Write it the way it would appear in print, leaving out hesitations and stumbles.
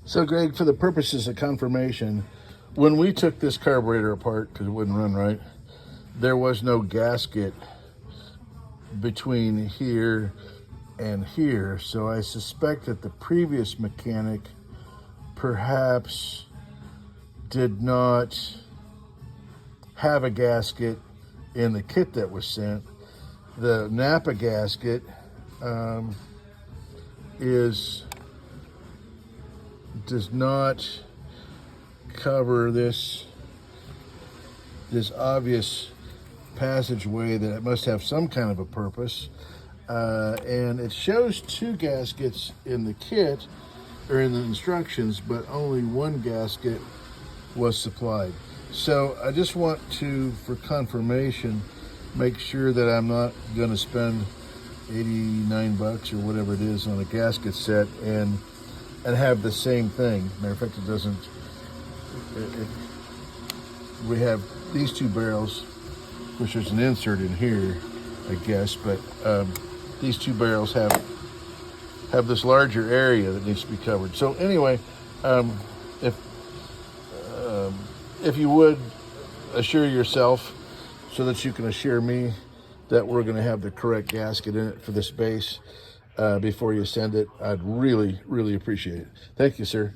So Greg, for the purposes of confirmation, when we took this carburetor apart, because it wouldn't run right, there was no gasket between here and here. So I suspect that the previous mechanic perhaps did not have a gasket in the kit that was sent. The Napa gasket does not cover this obvious passageway that it must have some kind of a purpose, and it shows two gaskets in the kit or in the instructions, but only one gasket was supplied. So I just want to, for confirmation, make sure that I'm not going to spend 89 bucks or whatever it is on a gasket set and have the same thing. Matter of fact, it doesn't. We have these two barrels, which there's an insert in here, I guess, but these two barrels have this larger area that needs to be covered. So anyway, if you would assure yourself, so that you can assure me that we're going to have the correct gasket in it for this base before you send it, I'd really, really appreciate it. Thank you, sir.